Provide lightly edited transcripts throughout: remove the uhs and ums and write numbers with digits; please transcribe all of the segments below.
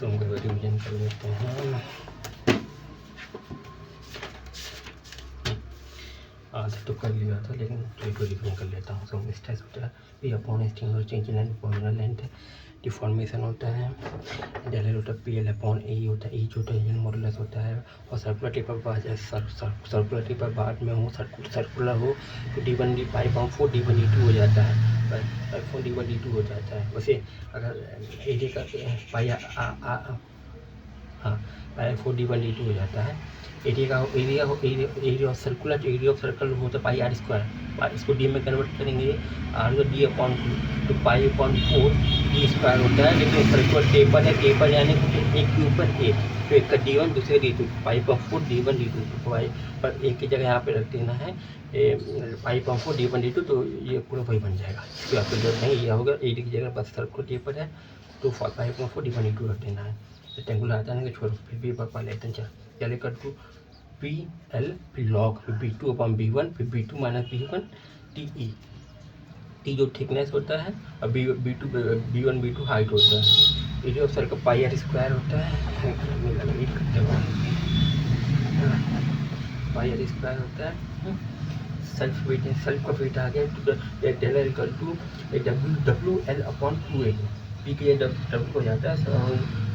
सो हम रिविजन कर लेते हैं। आधा तो कर लिया था लेकिन तो रिविजन कर लेता हूँ। सो स्ट्रेस होता है P upon string change in length, formula length, deformation होता है, डेल एल होता है पी एल अपॉन ए होता है, ई जो होता है यंग मॉडुलस होता है, और सर्कुलर टेपर बार सर्कुलर टेपर बार में हो सर्कुलर हो तो D1 D पाई बाउंड 4 D1 D2 हो जाता है, पाई 4 D1 D2 हो जाता है। वैसे अगर एरिया का पाई हाँ पाई 4 D1 D2 हो जाता है। Area of circular area of circle होता है पाई आर स्क्वायर, इसको डी में कन्वर्ट करेंगे आर को डी अपॉन 2 तो पाई अपॉन 4 डी स्क्वायर होता है। लेकिन सर्कुलर टेपर है, टेपर यानी एक के ऊपर एक, तो एक का D1 दूसरे D2, pi upon 4 D1 D2 तो पाई पर एक की जगह यहाँ पे रख देना है पाई अपॉन 4 D1 D2, तो ये पूरा वही बन जाएगा। इसको आपको जरूरत नहीं, ये होगा एरिया की जगह बस सर्कुलर टेपर है तो पाई अपॉन 4 D1 D2 रख देना है। रेक्टेंगुलर आता है ना कि छोड़ो फिर भी पा लेते हैं। चल कर टू पी एल फिर लॉग फिर B2 अपॉन B1 फिर B2 minus B1 t e, t जो थिकनेस होता है और B1 B2 हाइट होता है। Area of circle pi r square होता है, पाई आर स्क्वायर होता है। सेल्फ का वेट आ गया डेल एल इक्वल टू डब्ल्यू एल अपॉन 2 पी के डब्ल्यू हो जाता है।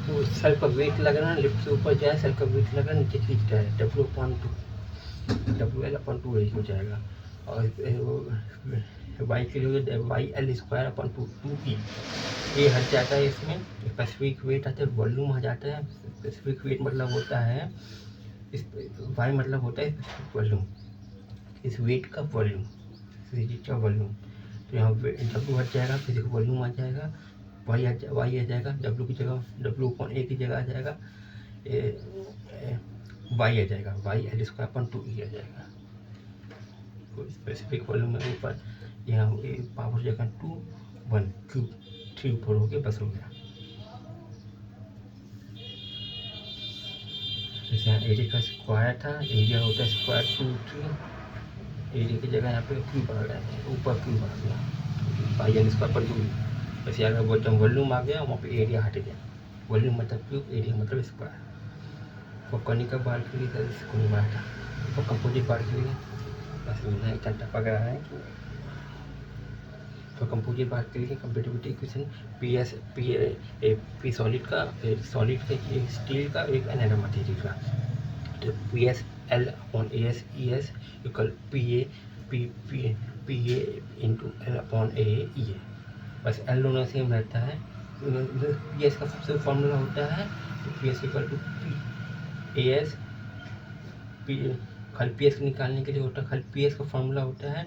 तो सेल्फ का वेट लग रहा है लिफ्ट से ऊपर जाए, सेल्फ का वेट लग रहा है नीचे खींच रहा है, W upon 2 W L upon 2 हो जाएगा। और वाई के लिए Y L square upon 2 P, ये हट जाता है। इसमें स्पेसिफिक वेट आता है, वॉल्यूम आ जाता है। स्पेसिफिक वेट मतलब होता है वाई मतलब होता है स्पेसिफिक वॉल्यूम, इस वेट का वॉल्यूम, इस का वॉल्यूम। तो यहाँ डब्ल्यू हट जाएगा, फिजिकल वॉल्यूम आ जाएगा, वाई आ जाएगा, डब्ल्यू की जगह डब्ल्यू अपॉन ए की जगह आ जाएगा वाई आ जाएगा, वाई एल स्क्वायर अपॉन 2 आ जाएगा। तो स्पेसिफिक वॉल्यूम में ऊपर यहाँ पावर जगह 2 1 क्यूब 3 ऊपर हो गया, बस हो गया। जैसे यहाँ एरिया का स्क्वायर था, एरिया होता है स्क्वायर 2 3, एरिया की जगह यहाँ पे क्यूब आ गया, ऊपर क्यूब आ गया, पाई एल स्क्वायर पर 2। वैसे अगर जब वॉल्यूम आ गया वहाँ पे एरिया हट गया, वॉल्यूम मतलब क्यूब, एरिया मतलब स्क्वायर। और कॉनिकल बार के लिए सर इसको नहीं बांटा, और कंपोजिट बार के लिए बस मिलना एक घंटा पकड़ा है। तो कंपोजिट बार के लिए कंपेटिबिलिटी इक्वेशन पी सॉलिड का स्टील का एक अनदर मटेरियल का, तो P S L upon A S E S equal P A into L upon A E A, बस एल दोनों सेम रहता है। पी एस का सबसे फॉर्मूला होता है P S equal to P A S, P खाली पी एस निकालने के लिए होता है, खाली पी एस का फॉर्मूला होता है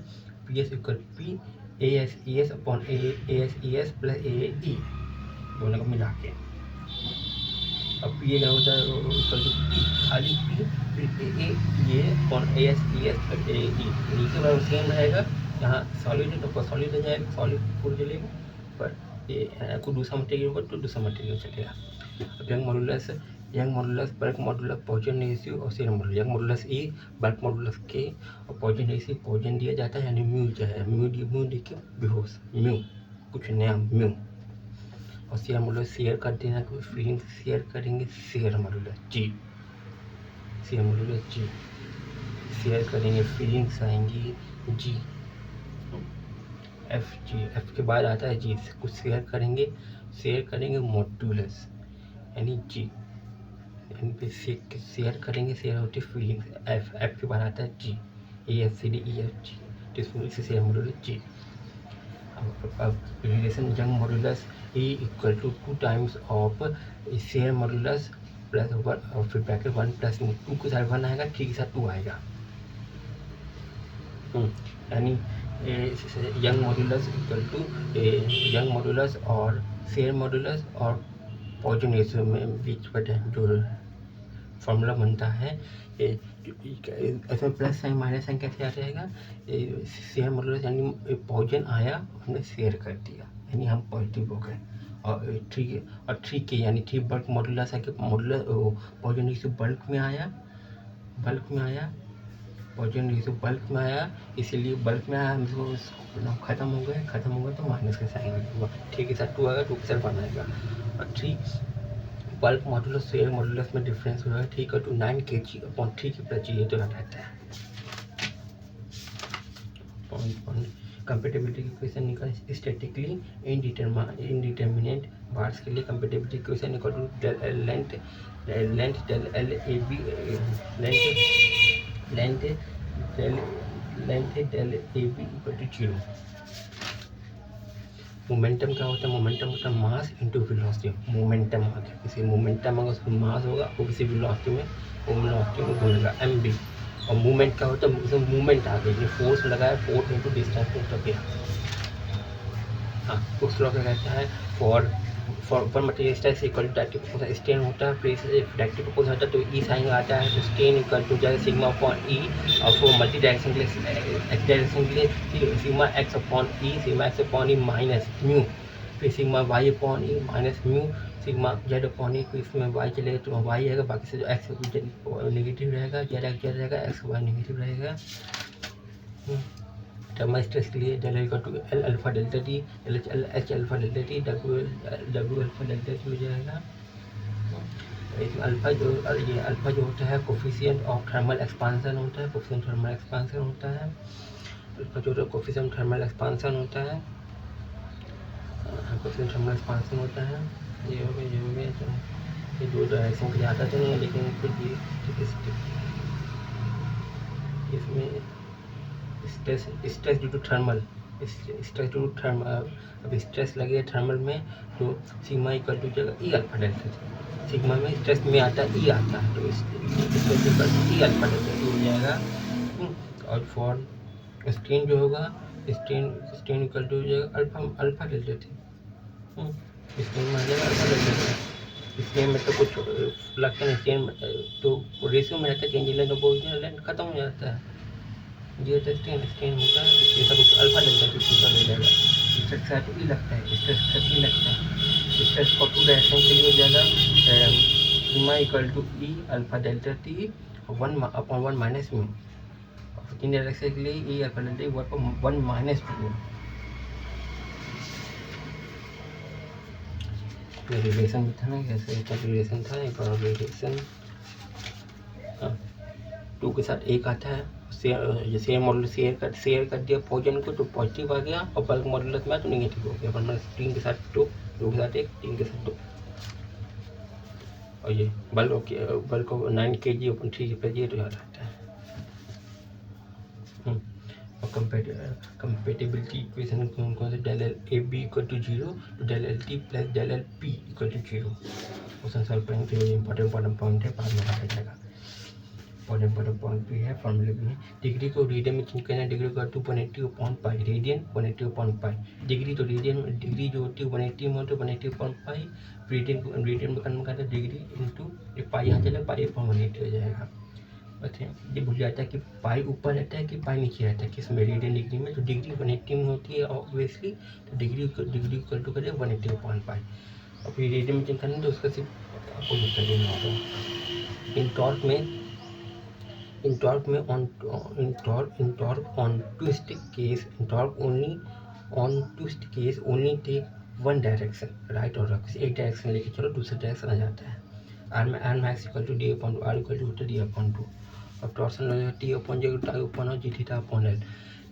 P S equal P A S E S upon A S E S plus A E, दोनों को मिला के। अब पी ए क्या होता है इक्वल टू पी खाली पी फिर A upon A S E S plus A E, नीचे वाला सेम रहेगा। यहाँ सॉलिड है तो सॉलिड हो जाएगा, सॉलिड फूल चलेगा, पर ये को दूसरा मटेरियल होगा तो दूसरा मटेरियल चलेगा। अब young modulus bulk modulus Poisson ratio और सीरम मॉडुलस, यंग मॉडुलस ए बल्क मॉडुलस के और पॉइजन रेशियो पॉइजन दिया जाता है यानी म्यू जो है म्यू दी के बेहोश म्यू कुछ नया म्यू, और सीरम मॉडुलस शेयर कर देना, कोई फीलिंग शेयर करेंगे सीरम मॉडुलस जी, सीरम मॉडुलस जी शेयर करेंगे, फीलिंग्स आएंगी जी एफ के बाद आता है जी, कुछ शेयर करेंगे मॉडुलस यानी जी, शेयर करेंगे, शेयर होती है फीलिंग्स एफ के बाद आता है G, A F C D E F G, तो इसमें शेयर मॉडुलस जी। अब relation Young modulus A equal to 2 times of shear modulus plus 1 और फिर ब्रैकेट 1 प्लस 2 के साथ 1 आएगा, 3 के साथ 2 आएगा, यानी Young modulus equal to Young modulus और शेयर मॉडुलस और पॉइजन रेशियो में बीच पर जो फॉर्मूला बनता है इसमें प्लस साइन माइनस साइन कैसे आ जाएगा, शेयर मॉडुलस यानी पॉइजन आया हमने शेयर कर दिया यानी हम पॉजिटिव हो गए, और 3 के यानी 3 बल्क मॉडुलस है कि मॉडुलस पॉइजन रेशियो बल्क में आया पॉइजन रेशियो बल्क में आया, इसीलिए बल्क में आया हम खत्म हो गए तो माइनस का साइन हुआ, 3 के साथ 2 आएगा, 2 के साथ 1 आएगा, और बल्क मॉडुलस शेयर मॉडुलस में डिफरेंस हुआ है, ठीक है, टू 9 kg अपॉन 3 की प्रति ये तो याद रहता है। कंपेटिबिलिटी इक्वेशन निकाल स्टैटिकली इनडिटरमिनेट बार्स के लिए compatibility equation equal to length del L A B length del A B equal to 0। Momentum क्या होता है? मोमेंटम होता है मास इंटू वेलोसिटी। मोमेंटम आ गया, किसी मोमेंटम अगर उसमें मास होगा वो किसी वेलोसिटी में घूमेगा mv। और मूवमेंट क्या होता है? उसमें मूवमेंट आ गई, फोर्स लगाया, फोर्स इंटू डिस्टेंस को गया। हाँ, उस लॉ का कहता है for material stress equal to directive proportional strain होता है, प्रेस डायरेक्टिव प्रोपोर्शनल होता है तो ई साइन आता है, तो स्ट्रेन इक्वल टू जाएगा सिग्मा अपॉन ई। और फॉर मल्टी डायरेक्शन के लिए एक्स डायरेक्शन के लिए sigma X upon E minus mu, फिर sigma Y upon E minus mu sigma Z upon E. तो इसमें वाई चलेगा तो वाई आएगा, बाकी से जो एक्स नेगेटिव रहेगा, जेड रहेगा, एक्स वाई नेगेटिव रहेगा। थर्मल स्ट्रेस के लिए del equal to L alpha delta T, L H alpha delta T, W alpha delta T हो जाएगा। इसमें अल्फा जो होता है कोफिशिएंट ऑफ थर्मल एक्सपांसन होता है, कोफिशिएंट थर्मल एक्सपांसन होता है। अल्फा जो कोफिशिएंट थर्मल एक्सपांसन होता है, कोफिशिएंट थर्मल एक्सपांसन होता है। ये हो गया तो ये दो डायरेक्शन के ज़्यादा तो नहीं है, लेकिन फिर भी इसमें स्ट्रेस ड्यू टू थर्मल, अब स्ट्रेस लगे थर्मल में तो सिग्मा इक्वल टू जाएगा ई अल्फा डेल्टा। सिग्मा में स्ट्रेस में आता है ई आता है, तो stress equal to E alpha delta हो जाएगा। और फॉर स्ट्रेन जो होगा स्ट्रेन इक्वल टू हो जाएगा अल्फा डेल्टा टी। स्ट्रेन में आ जाएगा अल्फा डेल्टा टी। स्ट्रेन में तो कुछ लगता नहीं, स्ट्रेन तो रेशियो में रहता है, चेंज लेंथ बहुत खत्म हो जाता है। ये स्ट्रेन होता है, ये सब अल्फा डेल्टा टी सूत्र हो जाएगा। स्ट्रेस का तो ई लगता है, स्ट्रेस का ई लगता है। स्ट्रेस को टू डायरेक्शन के लिए हो जाएगा sigma equal to E alpha delta T 1/1 minus mu. तीन डायरेक्शन के लिए E alpha delta 1 minus mu. ये रिलेशन भी था ना, कैसे इसका रिलेशन था, एक और रिलेशन 2 के साथ एक आता है। शेयर मॉडुलस शेयर कर दिया पॉइजन को तो पॉजिटिव आ गया, और बल्क मॉडुलस में तो नेगेटिव हो गया। 1 के साथ 2 के साथ 1, 3 के साथ 2। और ये बल्क 9 kg अपन 3 पर ये तो याद रहता है। और कंपेटिबिलिटी इक्वेशन कौन से? Del L A B equal to 0 तो del L T plus del L P equal to 0। Question solve करेंगे तो ये इंपॉर्टेंट पॉइंट है, बाद में बताया जाएगा। इंपॉर्टेंट पॉइंट भी है, फॉर्मूले भी है। डिग्री को रेडियन में चेंज करना है, डिग्री को 180/π, रेडियन 180/π। डिग्री तो डिग्री जो होती है 180 में होती है 180/π। रेडियन में कन्वर्ट करते हैं डिग्री इंटू पाई, यहाँ चले π/180 हो जाएगा। अच्छा, ये भूल जाता है कि पाई ऊपर रहता है कि पाई नीचे रहता है, किसमें? रेडियन डिग्री में। तो डिग्री 180 में होती है ऑब्वियसली, तो डिग्री इक्वल टू करें 180/π। और फिर रेडियन में चेंज करना है तो उसका सिर्फ आपको कर देना होगा। इन torque on twist case only take one direction, right और लेफ्ट। एक डायरेक्शन लेके चलो, दूसरे डायरेक्शन आ जाता है। r max equal to d upon r equal to d upon 2। अब torsion t upon J tau upon और G theta upon L.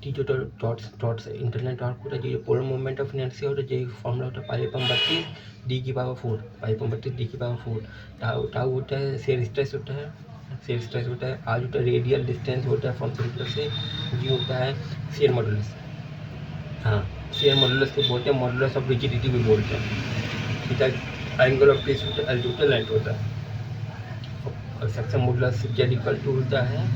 T जो टॉर्स इंटरनल टॉर्क होता है, जो पोलर मोमेंट ऑफ इनर्शिया होता है, जो फॉर्मूला होता है π/32 d की पावर 4, π/32 d की पावर 4। टाउ होता है शेयर स्ट्रेस होता है, आज होता है रेडियल डिस्टेंस होता है फ्रॉम सेंटर से। जी होता है शेयर मॉडुलस। हाँ, शेयर मॉडुलस को बोलते हैं, मॉडुलस ऑफ रिजिडिटी भी बोलते हैं। थीटा एंगल ऑफ प्रेस होता है, एल लेंथ होता है। और section modulus Z equal to होता है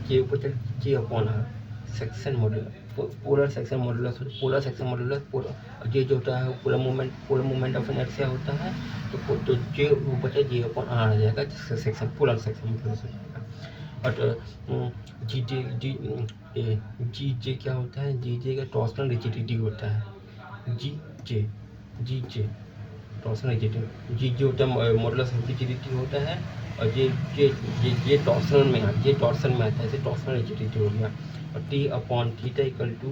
जे ऊपर J upon R. Section modulus polar section modulus J जो होता है पोलर मोमेंट ऑफ इनर्शिया होता है, तो जे ऊपर जे अपॉन आर आ जाएगा, जिसका सेक्शन पोलर सेक्शन मॉडुलस हो जाएगा। और जी जे क्या होता है? जी जे का टॉर्सनल रिजिडिटी होता है। जी जे टॉर्सनल रिजिडिटी, जी जो होता है मॉडुलस ऑफ रिजिडिटी होता है। और ये टॉर्सन में आता है, इसे टॉर्सनल रिजिडिटी हो गया। और T upon theta equal to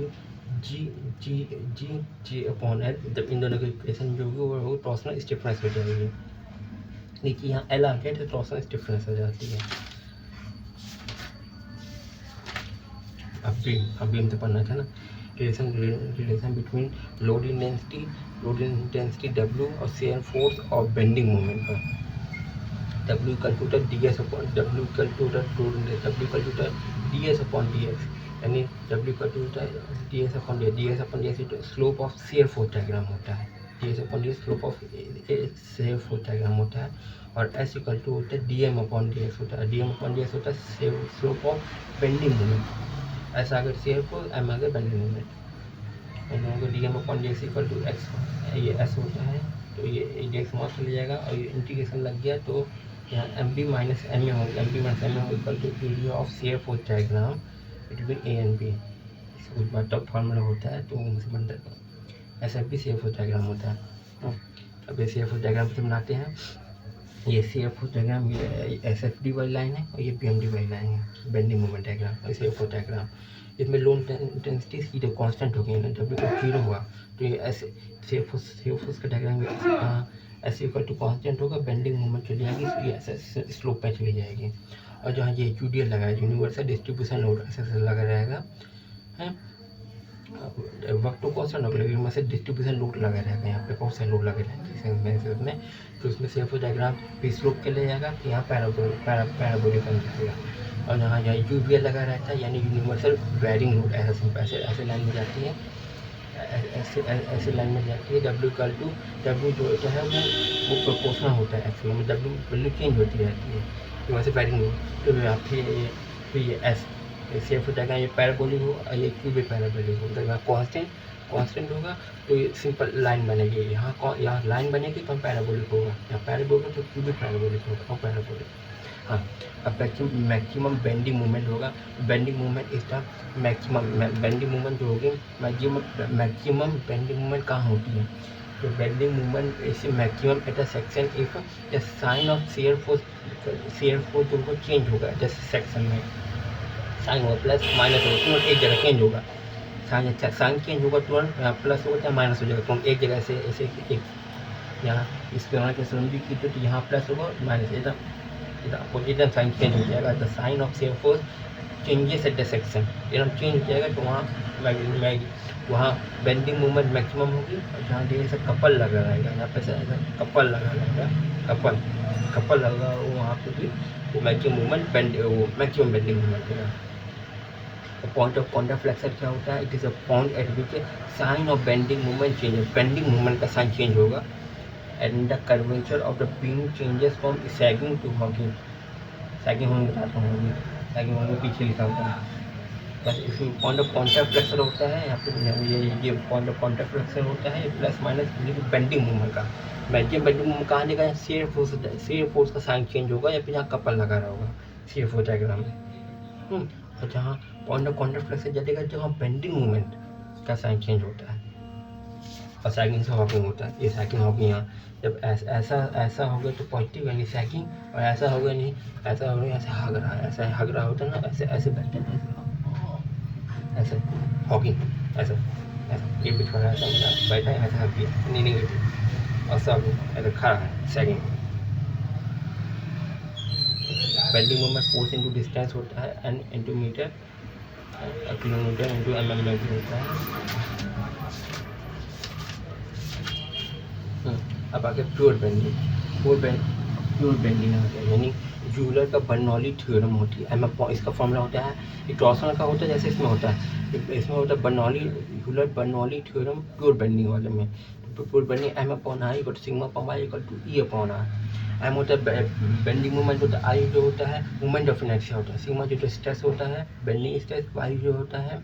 G G G G upon L, जब इन दोनों की इक्वेशन जो होगी वो टॉर्सनल स्टिफनेस हो जाएगी। देखिए यहाँ एल आ गया तो टॉर्सनल स्टिफनेस हो जाती है। अभी हम तो पढ़ना था ना, relation between load intensity W और शेयर फोर्स और बेंडिंग मोमेंट का। W equal to ds upon W equal to ds upon dx, यानी W equal to ds upon ds slope of shear force diagram होता है। ds upon ds slope of shear force diagram होता है। और s equal to होता है dm upon ds होता है। dm अपॉन ds होता है slope of bending moment. S आगे शेयर फोर्स, एम आगे बेंडिंग मोमेंट। इन दोनों को dm upon ds equal to x, ये s होता है तो ये dx वहाँ चले जाएगा और ये इंटीग्रेशन लग गया तो यहाँ M B minus M A होगा, M B minus M A होगा equal to area of shear force diagram between A and B. कुछ बार टफ फॉर्मूला होता है तो मुझे बनता है ऐसा भी शेयर फोर्स डायग्राम होता है। अब ये शेयर फोर्स डायग्राम से बनाते हैं। ये शेयर फोर्स डायग्राम, ये एस एफ डी वाली लाइन है और ये पी एम डी वाली लाइन है, बेंडिंग मोमेंट डायग्राम और शेयर फोर्स डायग्राम। इसमें लोड इंटेंसिटी की जो कांस्टेंट हो गई ना, डब्ल्यू को जीरो हुआ तो ये ऐसे शेयर फोर्स का डायग्राम ऐसे इक्वल टू कांस्टेंट होगा, बेंडिंग मोमेंट चली जाएगी, ये ऐसे स्लोप पे चली जाएगी। और जहाँ ये यूडीएल लगा है, यूनिवर्सल डिस्ट्रीब्यूशन लोड ऐसे लगा रहेगा है, वक्त तो कौन सा लोड लगेगा, में से डिस्ट्रीब्यूशन लोड लगा रहेगा, यहाँ पे कौन सा लोड लगे रहेगा में, तो उसमें शेयर फोर्स डायग्राम भी स्लोप के ले जाएगा, तो यहाँ पैराबोलिक बन जाएगा। और यहाँ यूवीएल लगा रहता है, यानी यूनिवर्सल वेरिंग लोड, ऐसे लाइन में जाती है, ऐसे लाइन में जाती है। डब्ल्यू इक्वल टू डब्ल्यू जो होता है वो प्रोपोर्शनल होता है एक्चुअली में, डब्ल्यू वैल्यू चेंज होती रहती है, तो वैसे वेरिंग लोड। तो फिर ये एस शेयर फोर्स डायग्राम ये पैराबोलिक हो और ये क्यू भी पैराबोलिक हो, यहाँ कांस्टेंट होगा तो ये सिंपल लाइन बनेगी। यहाँ लाइन बनेगी तो पैराबोलिक होगा, यहाँ पैराबोलिक तो क्यू भी पैराबोलिक होगा और पैराबोलिक। हाँ, अब मैक्सिमम बेंडिंग मोमेंट होगा। बेंडिंग मोमेंट इस द मैक्सिमम बेंडिंग मोमेंट जो होगी, मैक्सिमम बेंडिंग मोमेंट कहाँ होती है, तो बेंडिंग मोमेंट इस maximum at a section if the sign of shear force जो चेंज होगा एट सेक्शन में, साइन होगा प्लस माइनस होगा, तुरंत एक जगह चेंज होगा, साइन चेंज होगा तुरंत, यहाँ प्लस होगा या माइनस हो जाएगा, तुरंत एक जगह से ऐसे एक, यहाँ इस तरह के समझी की तो यहाँ प्लस होगा माइनस, एकदम अपोजिट साइन चेंज हो जाएगा। The sign of shear force changes at the section, एकदम चेंज हो जाएगा तो वहाँ बेंडिंग मूवमेंट मैक्सिमम होगी। और जहाँ ढेर से कपल लगा रहेगा, यहाँ पे ऐसा कपल लगा रहेगा, कपल लगा वहाँ पे भी वो maximum movement maximum bending movement होगा। पॉइंट ऑफ कॉन्ट्राफ्लेक्शन क्या होता है, it is a point at which sign of bending movement change, bending movement का साइन चेंज होगा and the curvature of the beam changes from sagging to hogging. Sagging होने बताता हूँ, sagging होने पीछे लिखा होता है, बस इसमें पॉइंट ऑफ कॉन्ट्राफ्लेक्शन होता है, यहाँ पे ये पॉइंट ऑफ कॉन्ट्राफ्लेक्शन होता है प्लस माइनस बेंडिंग मूवमेंट का। बेंडिंग मूवमेंट कहाँ देगा, शेयर फोर्स का साइन चेंज होगा या फिर जहाँ कपल लगा रहा होगा शेयर फोर्स डायग्राम में। और जहाँ पॉइंट ऑफ कॉन्ट्राफ्लेक्शन जाएगा जहाँ बेंडिंग मूवमेंट का साइन चेंज होता है और सैगिंग से हॉकिंग होता है। ये सैगिंग हॉकिंग यहाँ जब ऐसा हो गया तो पॉजिटिव यानी सैगिंग, और ऐसा हो गया नहीं, ऐसा हो गया ऐसे हग रहा है, ऐसा हग रहा होता है ना, ऐसे बैठे ऐसे हॉकिंग, ऐसा ये बिठा रहा है, ऐसा बैठा है, ऐसा हग गया नहीं और सब ऐसा खड़ा है sagging. Bending movement force into distance होता है N into metre, kilometre into mm होता है। अब आगे प्योर बेंडिंग आ गया, यानी यूलर का बर्नौली थ्योरम होती है, इसका फॉर्मूला होता है, एक टॉर्सनल का होता है जैसे इसमें होता है, इसमें होता है बर्नौली थ्योरम प्योर बेंडिंग वाले में। तो pure bending M upon I equal to sigma upon Y equal to E upon R. M होता है बेंडिंग मोमेंट होता है, आई जो होता है मोमेंट ऑफ इनर्शिया होता है, सिग्मा जो स्ट्रेस होता है बेंडिंग स्ट्रेस, वाई जो होता है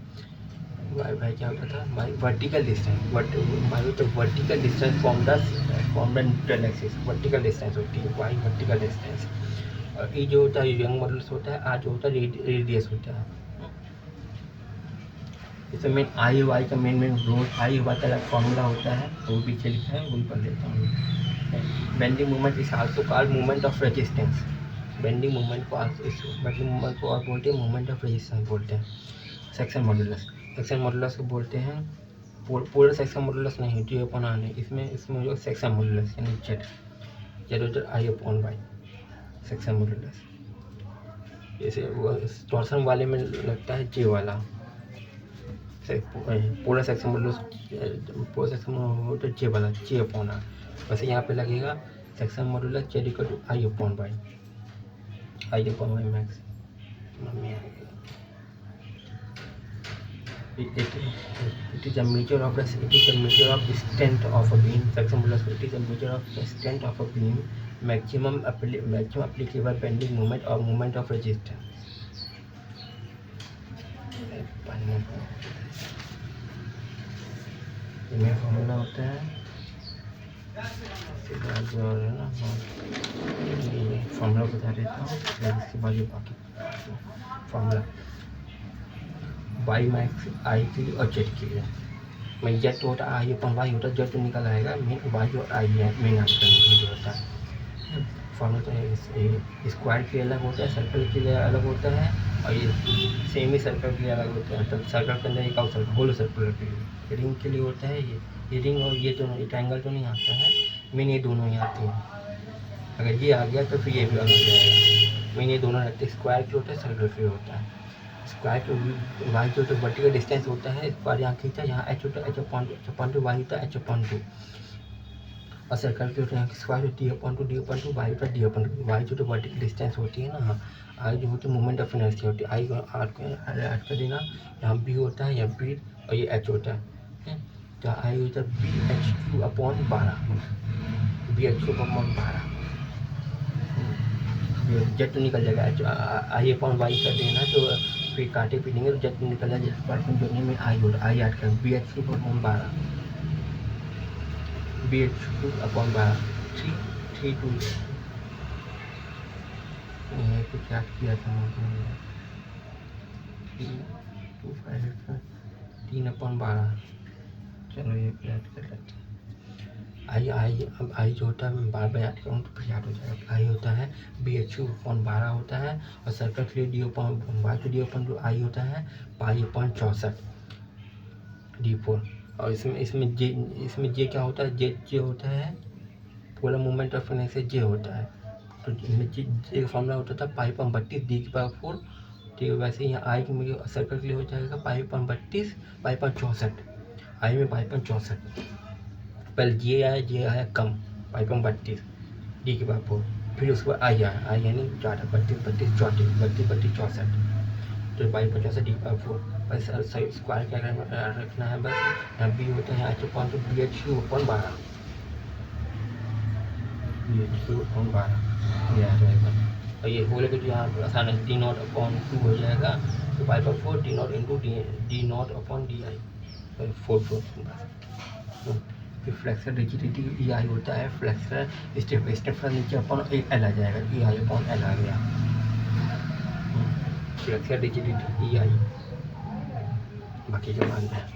वाई क्या होता था, वाई वर्टिकल डिस्टेंस, वाई तो vertical distance from the neutral axis, vertical distance होती है वाई वर्टिकल डिस्टेंस। और ई जो होता है यंग मॉडल्स होता है, आर जो होता है रेडियस होता है। इसमें मेन आई वाई का मेन रोल, आई वाई का अलग फॉर्मूला होता है वो पीछे लिखा है, वही पढ़ लेता हूँ। Bending movement is also called movement of resistance, bending movement को बेंडिंग मूवमेंट को और बोलते हैं मूवमेंट ऑफ रेजिस्टेंस बोलते हैं। सेक्शन मॉडुलस सेक्शन मॉडुलस को बोलते हैं। पूरा सेक्शन मॉडुलस नहीं, G अपॉन आर नहीं, इसमें जो सेक्शन मॉडुलस यानी जेड होता है आई अपॉन वाई सेक्शन मॉडुलस। जैसे वो टॉर्सन वाले में लगता है जे वाला पूरा सेक्शन मॉडुलस, पूरा सेक्शन होता है जे वाला जे अपॉन आर। वैसे यहाँ पे लगेगा section modulus Z equal to I upon Y max. It is a measure of strength of a beam. Section modulus, it is a measure of the strength of a beam, maximum applicable bending moment or moment of resistance. इसमें formula होता है जो है ना, ये formula बता देता हूँ, इसके बाद जो बाकी फॉर्मूला वाई मैक्स आई के लिए और जेड के लिए। मैं जेड तो होता है आई अपन वाई होता है, जेड तो निकल आएगा, मेन वाई और आई है, मेन आंसर जो होता है। फॉर्मूला तो है स्क्वायर के लिए अलग होता है, सर्कल के लिए अलग होता है, और ये सेमी सर्कल के लिए अलग होता है। तो सर्कल के अंदर एक और सर्कल होल सर्कुलर के लिए, रिंग के लिए होता है ये रिंग, और ये दोनों ट्रायंगल तो नहीं आता है, मेन ये दोनों ही आते हैं। अगर ये आ गया तो फिर ये भी आ जाएगा। मेन ये दोनों रहते हैं, स्क्वायर के होता है, सर्कल के होता है। स्क्वायर के वाई जो तो वर्टिकल डिस्टेंस होता है, स्क्वायर यहाँ खींचा, यहाँ एच होता है एच अपॉन टू, वाई होता है एच अपॉन टू, और सर्कल के होते हैं square D upon two, Y होता है डी अपॉन टू। वाई जो तो वर्टिकल डिस्टेंस होती है ना, आई जो होती है मोमेंट ऑफ इनर्शिया होती है, आई आर का देना, यहाँ बी होता है, यहाँ बी और ये एच होता है। तो आई होता है B H cube upon 12, B H cube upon 12, Z तो निकल जाएगा, एच आई अपॉन वाई का देना, तो फिर काटे पीटेंगे तो जेड निकल जाएगा, जिस पार्ट जोड़ने में आई होता, आई ऐड कर B H cube upon 12, B H cube upon 12, 3 2 कुछ याद किया था मैंने, 3 अपॉन 12। चलो ये याद कर लेते हैं। आई जो होता है, मैं बार बार याद करूँ तो फिर याद हो जाएगा। आई होता है बी एच यू अपॉन 12 होता है, और सर्कल के लिए D upon Y to D upon two I होता है पाई अपॉन 64 d4। और इसमें जे क्या होता है, जे होता है पूरा मोमेंट ऑफ इनर्शिया जे होता है। तो जे का फॉर्मूला होता था पाई अपॉन 32 डी की पावर 4। ठीक है, वैसे यहाँ आई के सर्कल के लिए हो जाएगा पाई अपॉन 32 पाई अपॉन 64, आई में पाई अपॉन 64। पहले जे आया कम पाई अपॉन 32 डी की पावर 4, फिर उसके बाद आई आया, आई यानी ज़्यादा 32 32 64, तो पाई अपॉन 64 डी की पावर 4। बस सही स्क्वायर क्या रखना है, बस यहाँ बी होता है H upon two B H U upon 12, B H U upon 12 ये आ जाएगा। और ये बोले कि यहाँ आसान है, डी नॉट अपॉन 2 हो जाएगा, तो पाई पर 4 D not into D not upon D I 4 फिर फ्लेक्सर रिजिडिटी ई आई होता है, फ्लेक्सर स्टेप नीचे अपॉन एल आ जाएगा, ई आई अपॉन एल आ गया, फ्लेक्सर रिजिडिटी ई आई। बाकी जो मानते हैं